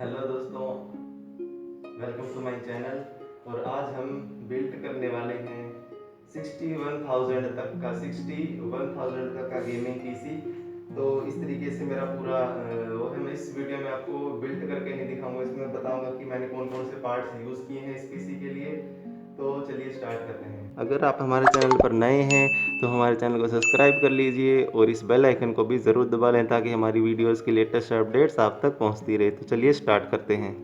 Hello दोस्तों, welcome to my channel. और आज हम बिल्ड करने वाले हैं 61,000 तक का 61,000 तक का गेमिंग पीसी। तो इस तरीके से मेरा पूरा वो है। मैं इस वीडियो में आपको बिल्ड करके नहीं दिखाऊंगा, इसमें मैं बताऊंगा कि मैंने कौन कौन से पार्ट्स यूज़ किए हैं इस पीसी के लिए। तो चलिए स्टार्ट करते हैं। अगर आप हमारे चैनल पर नए हैं तो हमारे चैनल को सब्सक्राइब कर लीजिए और इस बेल आइकन को भी ज़रूर दबा लें ताकि हमारी वीडियोस की लेटेस्ट अपडेट्स आप तक पहुंचती रहे। तो चलिए स्टार्ट करते हैं।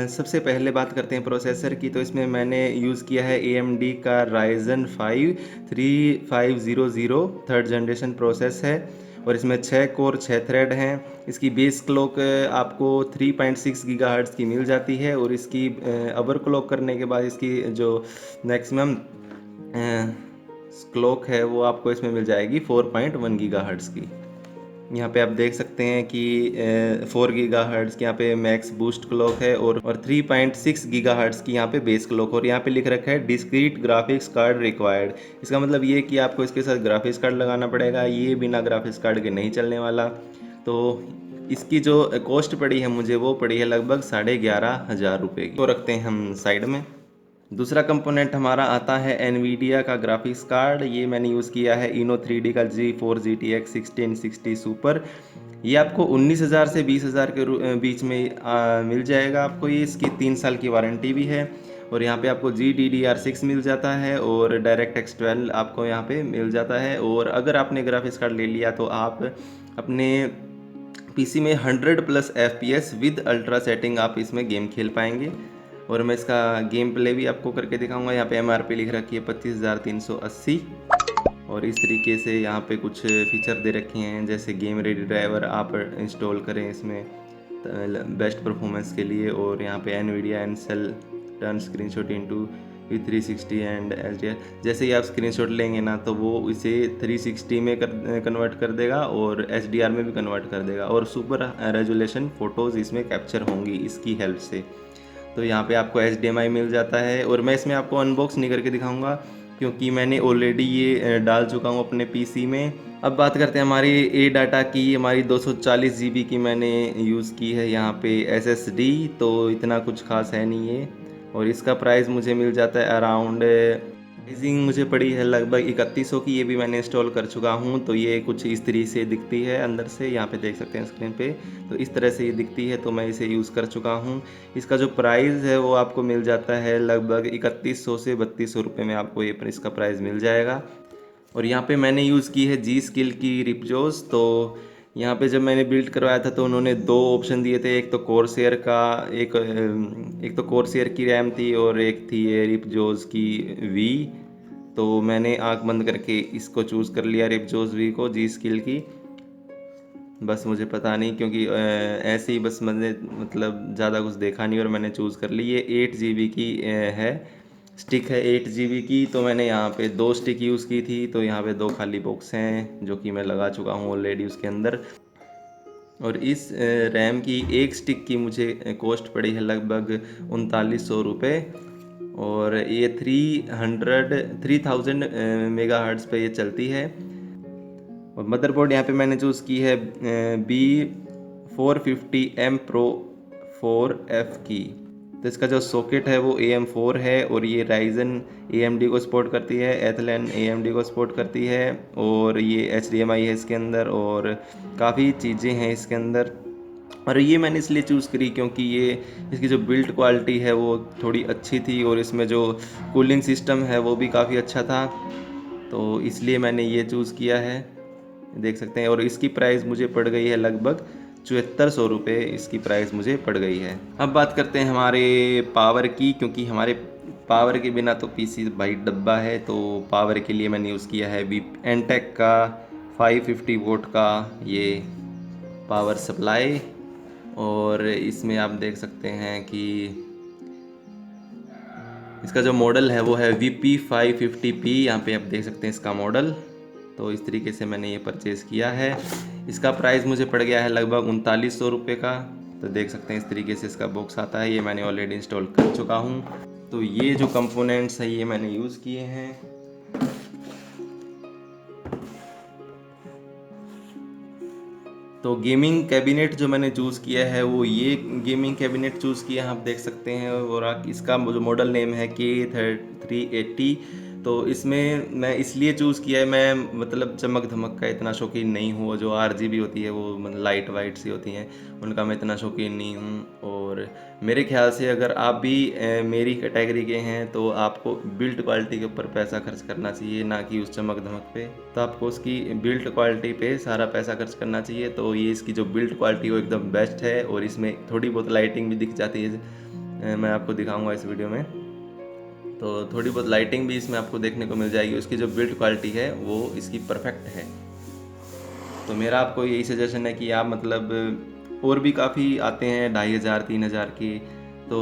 सबसे पहले बात करते हैं प्रोसेसर की। तो इसमें मैंने यूज़ किया है AMD का Ryzen 5 3500 थर्ड जनरेशन प्रोसेस है और इसमें 6 कोर 6 थ्रेड हैं। इसकी बेस क्लॉक आपको 3.6 गीगाहर्ट्ज़ की मिल जाती है और इसकी ओवर क्लॉक करने के बाद इसकी जो मैक्सिमम क्लॉक है वो आपको इसमें मिल जाएगी 4.1 गीगाहर्ट्ज़ की। यहाँ पे आप देख सकते हैं कि 4 गीगाहर्ट्ज़ की यहाँ पे मैक्स बूस्ट क्लॉक है और 3.6 गीगाहर्ट्ज़ की यहाँ पे बेस क्लॉक। और यहाँ पे लिख रखा है डिस्क्रीट ग्राफिक्स कार्ड रिक्वायर्ड। इसका मतलब ये कि आपको इसके साथ ग्राफिक्स कार्ड लगाना पड़ेगा, ये बिना ग्राफिक्स कार्ड के नहीं चलने वाला। तो इसकी जो कॉस्ट पड़ी है मुझे वो पड़ी है लगभग 11,500 रुपये की। तो रखते हैं हम साइड में। दूसरा कंपोनेंट हमारा आता है एनवीडिया का ग्राफिक्स कार्ड। ये मैंने यूज़ किया है इनो 3D का G4 GTX 1660 सुपर। ये आपको 19,000 से 20,000 के बीच में मिल जाएगा आपको। ये इसकी 3 साल की वारंटी भी है और यहाँ पे आपको GDDR6 मिल जाता है और DirectX 12 आपको यहाँ पे मिल जाता है। और अगर आपने ग्राफिक्स कार्ड ले लिया तो आप अपने पीसी में 100+ FPS विद अल्ट्रा सेटिंग आप इसमें गेम खेल पाएंगे। और मैं इसका गेम प्ले भी आपको करके दिखाऊंगा। यहाँ पे MRP लिख रखी है 25,380 और इस तरीके से यहाँ पे कुछ फीचर दे रखे हैं जैसे गेम रेडी ड्राइवर आप इंस्टॉल करें इसमें बेस्ट परफॉर्मेंस के लिए। और यहाँ पे NVIDIA Ncell turn screenshot into V360 and HDR। जैसे ही आप स्क्रीनशॉट लेंगे ना तो वो इसे 360 में कन्वर्ट कर देगा और HDR में भी कन्वर्ट कर देगा और सुपर रेजोल्यूशन फ़ोटोज़ इसमें कैप्चर होंगी इसकी हेल्प से। तो यहाँ पे आपको HDMI मिल जाता है और मैं इसमें आपको अनबॉक्स नहीं करके दिखाऊंगा क्योंकि मैंने ऑलरेडी ये डाल चुका हूँ अपने पीसी में। अब बात करते हैं हमारी ए डाटा की। हमारी 240 GB की मैंने यूज़ की है यहाँ पे SSD। तो इतना कुछ खास है नहीं ये और इसका प्राइस मुझे मिल जाता है अराउंड प्राइसिंग मुझे पड़ी है लगभग 3100 की। ये भी मैंने इंस्टॉल कर चुका हूँ। तो ये कुछ इस तरीके से दिखती है अंदर से, यहाँ पे देख सकते हैं स्क्रीन पे। तो इस तरह से ये दिखती है। तो मैं इसे यूज़ कर चुका हूँ। इसका जो प्राइस है वो आपको मिल जाता है लगभग 3100 से 3200 रुपये में आपको ये इसका प्राइस मिल जाएगा। और यहाँ पे मैंने यूज़ की है G-Skill की रिपजोस। तो यहाँ पे जब मैंने बिल्ड करवाया था तो उन्होंने 2 ऑप्शन दिए थे, एक तो कोरसेयर का एक तो कोरसेयर की रैम थी और एक थी ये रिपजोस की वी। तो मैंने आंख बंद करके इसको चूज़ कर लिया, रिपजोस वी को G-Skill की। बस मुझे पता नहीं क्योंकि ऐसे ही बस मैंने मतलब ज़्यादा कुछ देखा नहीं और मैंने चूज़ कर ली। ये 8 GB की है, स्टिक है 8 GB की। तो मैंने यहाँ पे 2 स्टिक यूज़ की थी। तो यहाँ पे 2 खाली बॉक्स हैं जो कि मैं लगा चुका हूँ ऑलरेडी उसके अंदर। और इस रैम की एक स्टिक की मुझे कॉस्ट पड़ी है लगभग 3900 रुपये और ये 3000 मेगाहर्ट्ज़ पे ये चलती है। और मदरबोर्ड यहाँ पे मैंने चूज़ की है B450M Pro 4F की। तो इसका जो सॉकेट है वो AM4 है और ये Ryzen AMD को सपोर्ट करती है, Athlon AMD को सपोर्ट करती है और ये HDMI है इसके अंदर और काफ़ी चीज़ें हैं इसके अंदर। और ये मैंने इसलिए चूज़ करी क्योंकि ये इसकी जो बिल्ड क्वालिटी है वो थोड़ी अच्छी थी और इसमें जो कूलिंग सिस्टम है वो भी काफ़ी अच्छा था। तो इसलिए मैंने ये चूज़ किया है, देख सकते हैं। और इसकी प्राइस मुझे पड़ गई है लगभग 7400 रुपये इसकी प्राइस मुझे पड़ गई है। अब बात करते हैं हमारे पावर की, क्योंकि हमारे पावर के बिना तो पीसी भाई डब्बा है। तो पावर के लिए मैंने यूज़ किया है एनटेक का 550 वोट का ये पावर सप्लाई। और इसमें आप देख सकते हैं कि इसका जो मॉडल है वो है VP550P। यहाँ पे आप देख सकते हैं इसका मॉडल। तो इस तरीके से मैंने ये परचेज़ किया है। इसका प्राइस मुझे पड़ गया है लगभग 3900 रुपये का। तो देख सकते हैं इस तरीके से इसका बॉक्स आता है। ये मैंने ऑलरेडी इंस्टॉल कर चुका हूँ। तो ये जो कंपोनेंट्स हैं ये मैंने यूज़ किए हैं। तो गेमिंग कैबिनेट जो मैंने चूज़ किया है वो ये गेमिंग कैबिनेट चूज़ किया है, आप देख सकते हैं। और इसका जो मॉडल नेम है K380। तो इसमें मैं इसलिए चूज़ किया है, मैं मतलब चमक धमक का इतना शौकीन नहीं हूँ। जो RGB होती है वो मतलब लाइट वाइट सी होती हैं, उनका मैं इतना शौकीन नहीं हूँ। और मेरे ख्याल से अगर आप भी मेरी कैटेगरी के हैं तो आपको बिल्ड क्वालिटी के ऊपर पैसा खर्च करना चाहिए, ना कि उस चमक धमक पे। तो आपको उसकी बिल्ड क्वालिटी पे सारा पैसा खर्च करना चाहिए। तो ये इसकी जो बिल्ड क्वालिटी वो एकदम बेस्ट है, और इसमें थोड़ी बहुत लाइटिंग भी दिख जाती है, मैं आपको दिखाऊंगा इस वीडियो में। तो थोड़ी बहुत लाइटिंग भी इसमें आपको देखने को मिल जाएगी। उसकी जो बिल्ड क्वालिटी है वो इसकी परफेक्ट है। तो मेरा आपको यही सजेशन है कि आप मतलब और भी काफ़ी आते हैं 2500 3000 की, तो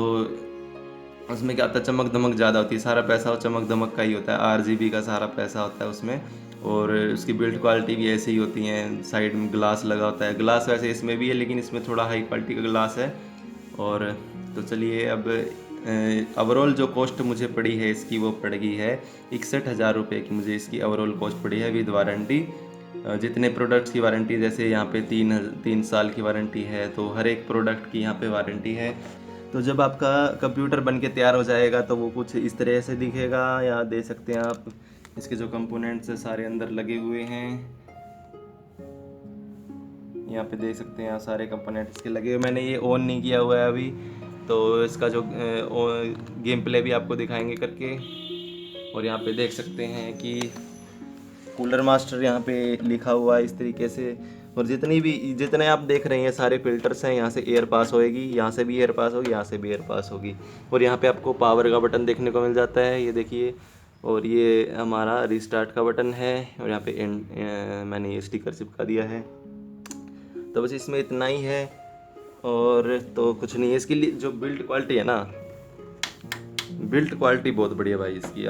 उसमें क्या होता है, चमक धमक ज़्यादा होती है, सारा पैसा वो चमक धमक का ही होता है, RGB का सारा पैसा होता है उसमें। और उसकी बिल्ड क्वालिटी भी ऐसे ही होती है, साइड में ग्लास लगा होता है। ग्लास वैसे इसमें भी है, लेकिन इसमें थोड़ा हाई क्वालिटी का ग्लास है। और तो चलिए अब ओवरऑल जो कॉस्ट मुझे पड़ी है इसकी, वो पड़ गई है 61,000 रुपये की। मुझे इसकी ओवरऑल कॉस्ट पड़ी है विद वारंटी। जितने प्रोडक्ट्स की वारंटी, जैसे यहाँ पे 3 साल की वारंटी है, तो हर एक प्रोडक्ट की यहाँ पे वारंटी है। तो जब आपका कंप्यूटर बन के तैयार हो जाएगा तो वो कुछ इस तरह से दिखेगा। यहाँ दे सकते हैं आप, इसके जो कंपोनेंट्स सारे अंदर लगे हुए हैं, यहाँ पे देख सकते हैं। यहाँ सारे कंपोनेंट्स इसके लगे हुए, मैंने ये ऑन नहीं किया हुआ है अभी। तो इसका जो गेम प्ले भी आपको दिखाएंगे करके। और यहाँ पे देख सकते हैं कि कूलर मास्टर यहाँ पे लिखा हुआ है इस तरीके से। और जितने आप देख रहे हैं सारे फिल्टर्स हैं, यहाँ से एयर पास होएगी, यहाँ से भी एयर पास होगी, यहाँ से भी एयर पास होगी। और यहाँ पे आपको पावर का बटन देखने को मिल जाता है, ये देखिए। और ये हमारा रिस्टार्ट का बटन है। और यहाँ पे मैंने ये स्टिकर चिपका दिया है। तो बस इसमें इतना ही है, और तो कुछ नहीं है। इसकी जो बिल्ड क्वालिटी है ना, बिल्ड क्वालिटी बहुत बढ़िया भाई इसकी।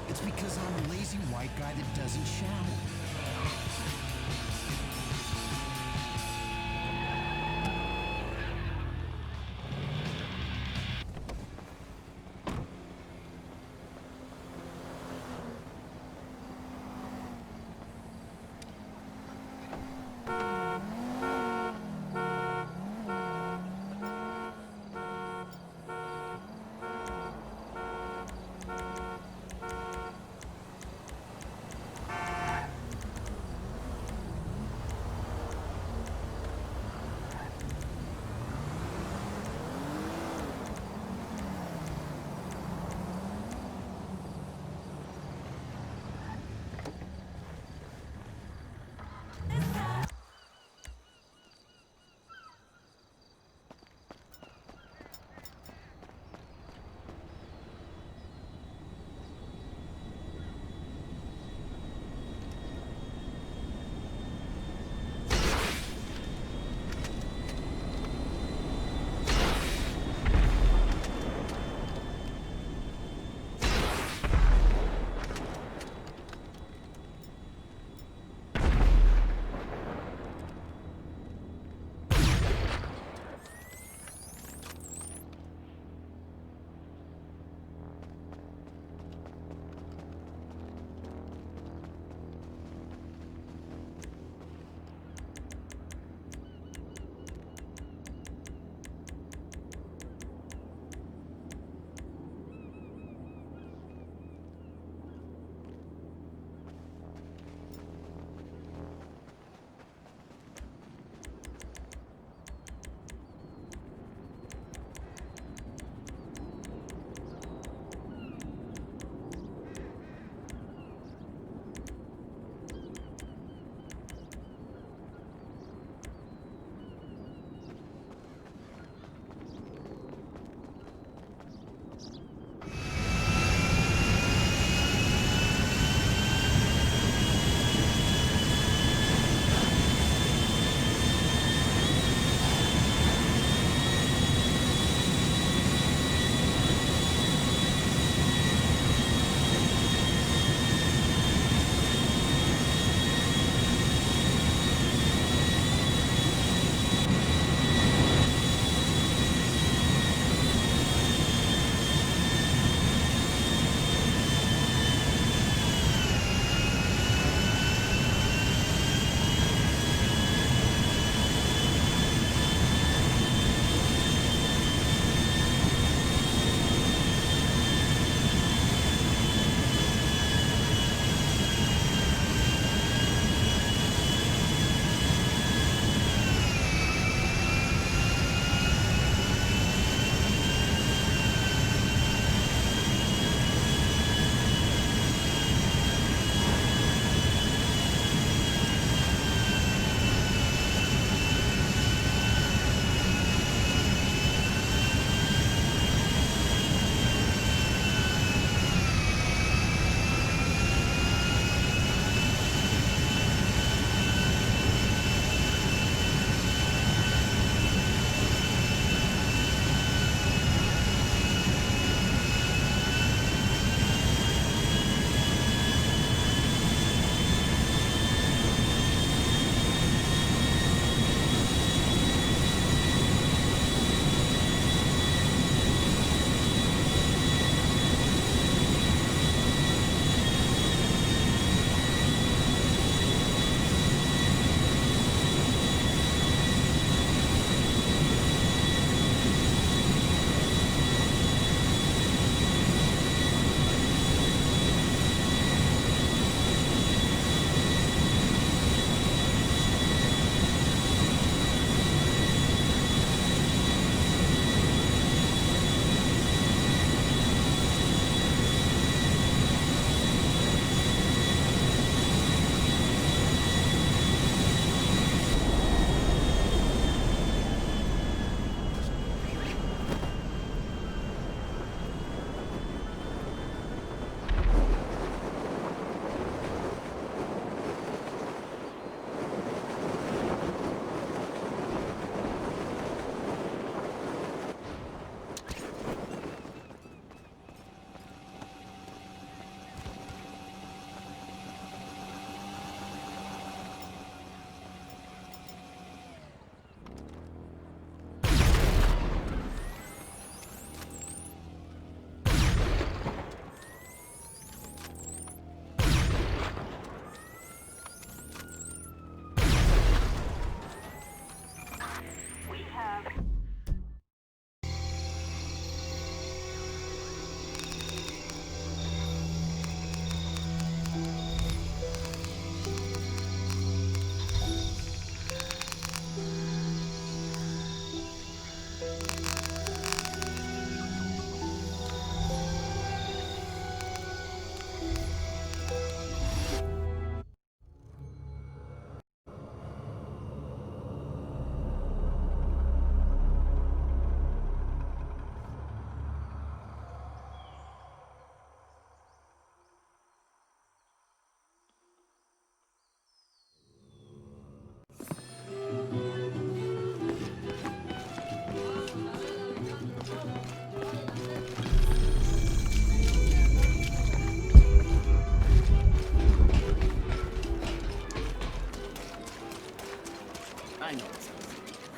It's because I'm a lazy white guy that doesn't shower.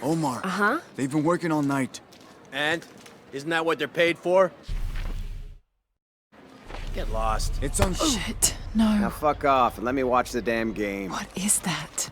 Omar. Uh-huh. They've been working all night. And? Isn't that what they're paid for? Get lost. It's on Shit, no. Now fuck off and let me watch the damn game. What is that?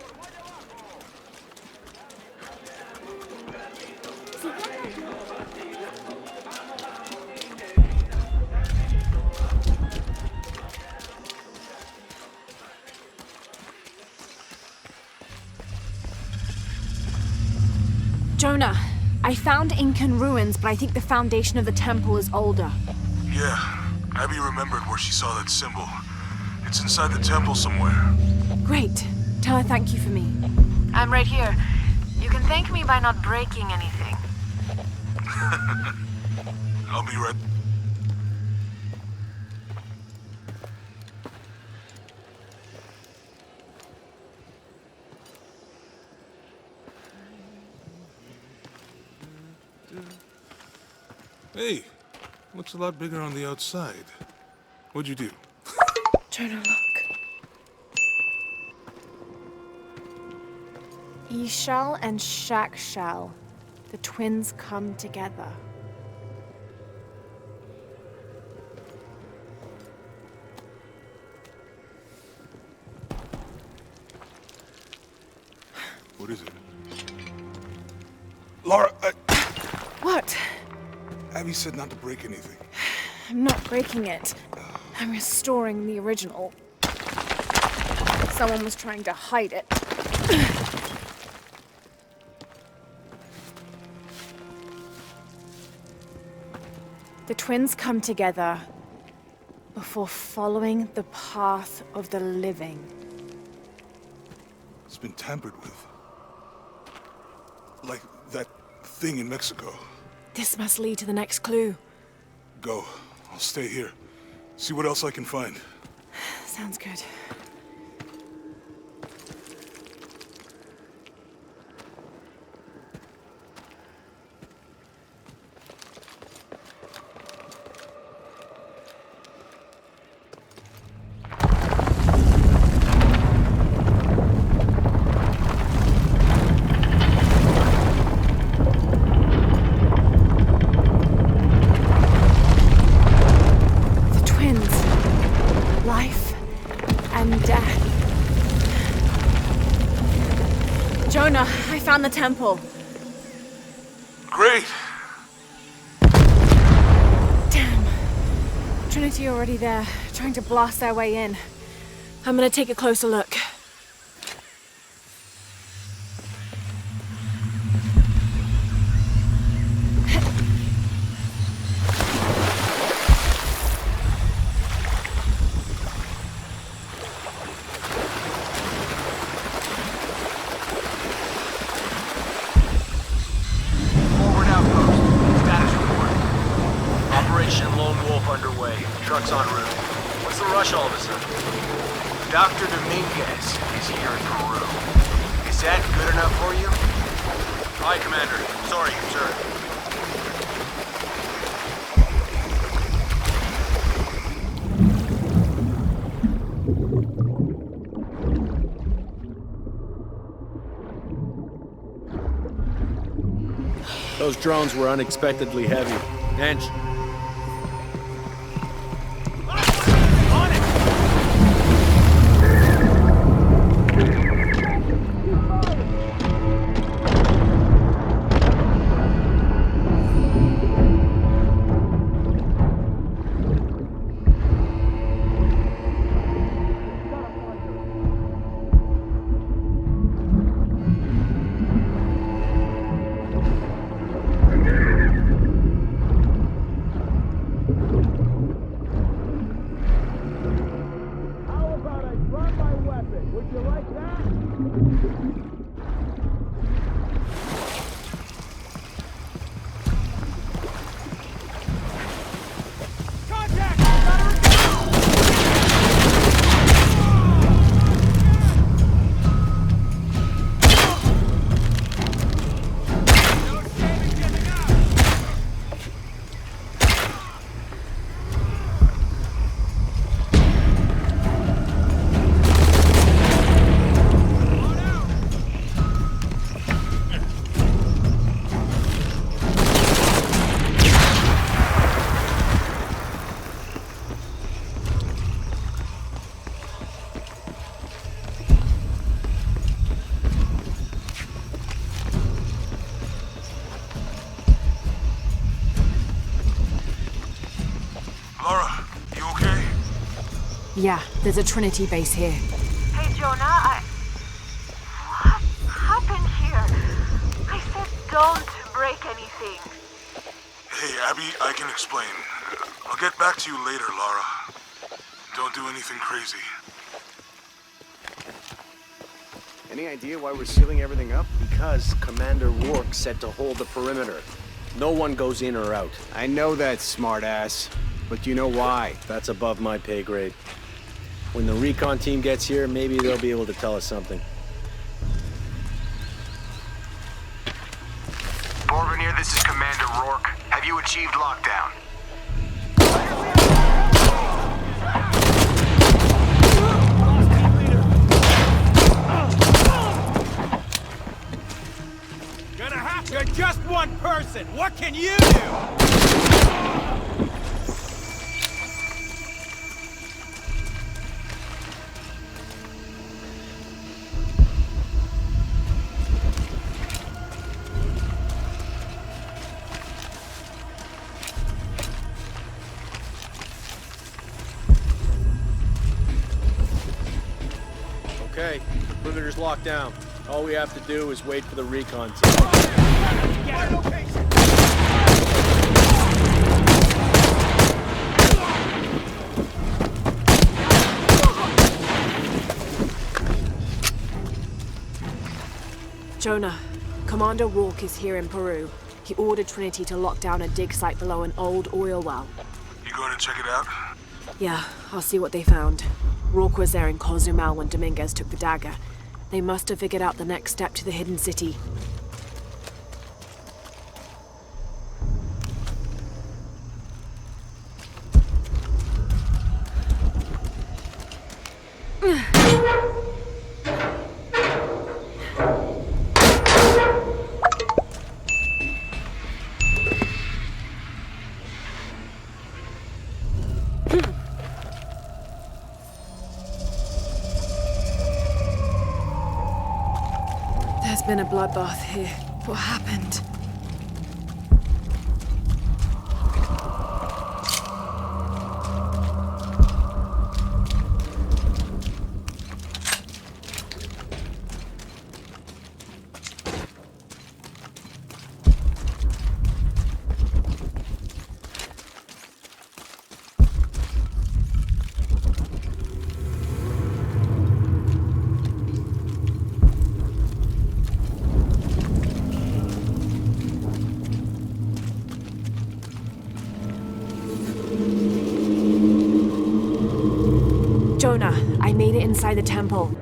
Jonah, I found Incan ruins, but I think the foundation of the temple is older. Yeah, Abby remembered where she saw that symbol. It's inside the temple somewhere. Great. Tell her thank you for me. I'm right here. You can thank me by not breaking anything. I'll be right... Hey, looks a lot bigger on the outside. What'd you do? Jonah, look. Ishal and Shakshal. The twins come together. What is it? Lara, What? Abby said not to break anything. I'm not breaking it. I'm restoring the original. Someone was trying to hide it. The twins come together before following the path of the living. It's been tampered with. Like that thing in Mexico. This must lead to the next clue. Go. I'll stay here. See what else I can find. Sounds good. Jonah, I found the temple. Great! Damn. Trinity already there, trying to blast their way in. I'm gonna take a closer look. Forward outpost. Status report. Operation Lone Wolf underway. Trucks en route. What's the rush all of a sudden? Dr. Dominguez is here in Peru. Is that good enough for you? Aye, Commander. Sorry, sir. Those drones were unexpectedly heavy. Ange, On it! Lara, you okay? Yeah, there's a Trinity base here. Hey, Jonah, what happened here? I said don't break anything. Hey, Abby, I can explain. I'll get back to you later, Lara. Don't do anything crazy. Any idea why we're sealing everything up? Because Commander Rourke said to hold the perimeter. No one goes in or out. I know that, smartass. But do you know why? That's above my pay grade. When the recon team gets here, maybe they'll be able to tell us something. Borvenir, this is Commander Rourke. Have you achieved lockdown? You're just one person! What can you do? Okay, perimeter's locked down. All we have to do is wait for the recon team. Jonah, Commander Rourke is here in Peru. He ordered Trinity to lock down a dig site below an old oil well. You going to check it out? Yeah, I'll see what they found. Rourke was there in Cozumel when Dominguez took the dagger. They must have figured out the next step to the hidden city. There's been a bloodbath here. What happened? Jonah, I made it inside the temple.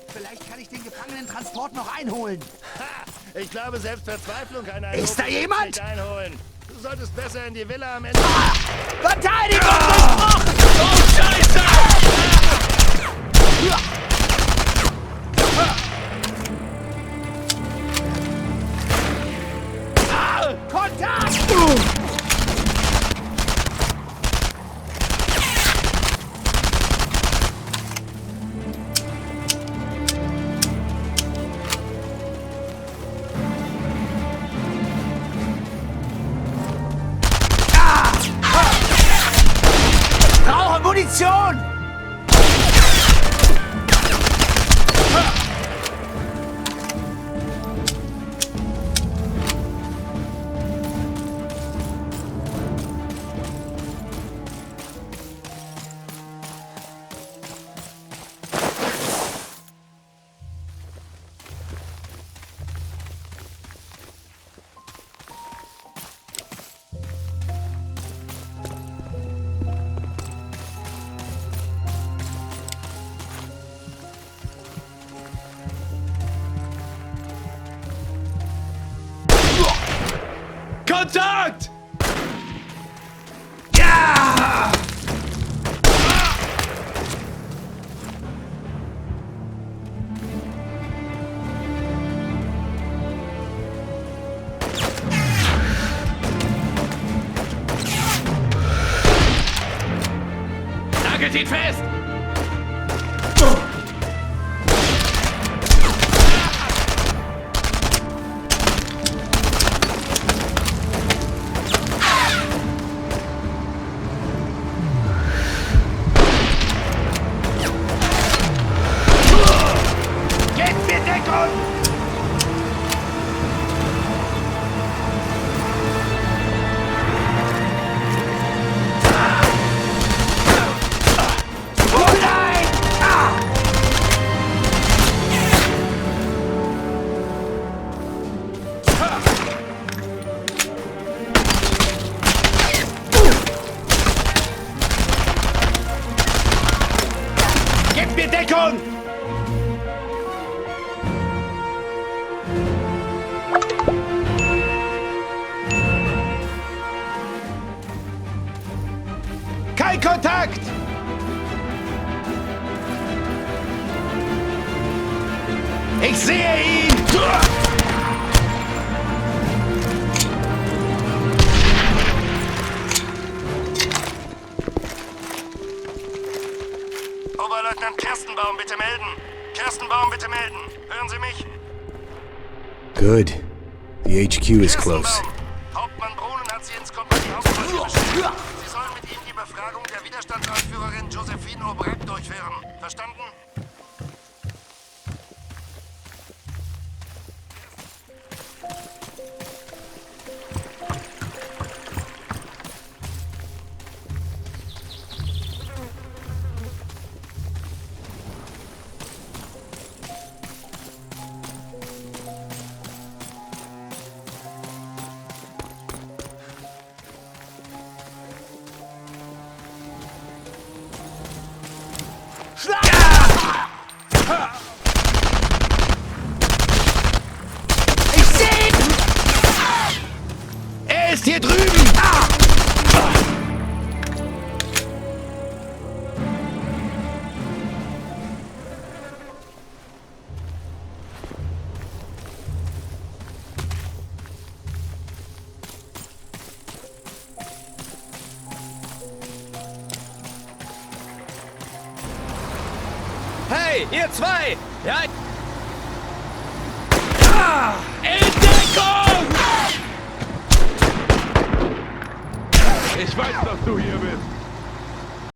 Vielleicht kann ich den Gefangenentransport noch einholen. Ich glaube, selbst Verzweiflung kann einen Ist da jemand? nicht einholen. Du solltest besser in die Villa am Ende... Verteidigung durchbrochen! Oh, Scheiße! Kontakt! Munition! Kontakt! Ja! Nagelt ihn fest! Deckung! Kein Kontakt! Ich sehe ihn! Oberleutnant Kerstenbaum, bitte melden. Kerstenbaum, bitte melden. Hören Sie mich? Good. The HQ is close. Kerstenbaum, Hauptmann Brunnen hat Sie ins Kompaniehauptquartier beschrieben. Sie sollen mit ihm die Befragung der Widerstandsanführerin Josephine Aubrac durchführen. Verstanden? Ich sehe ihn! Er ist hier drüben! Hey, ihr zwei! Ja! In Deckung! Ich weiß, dass du hier bist.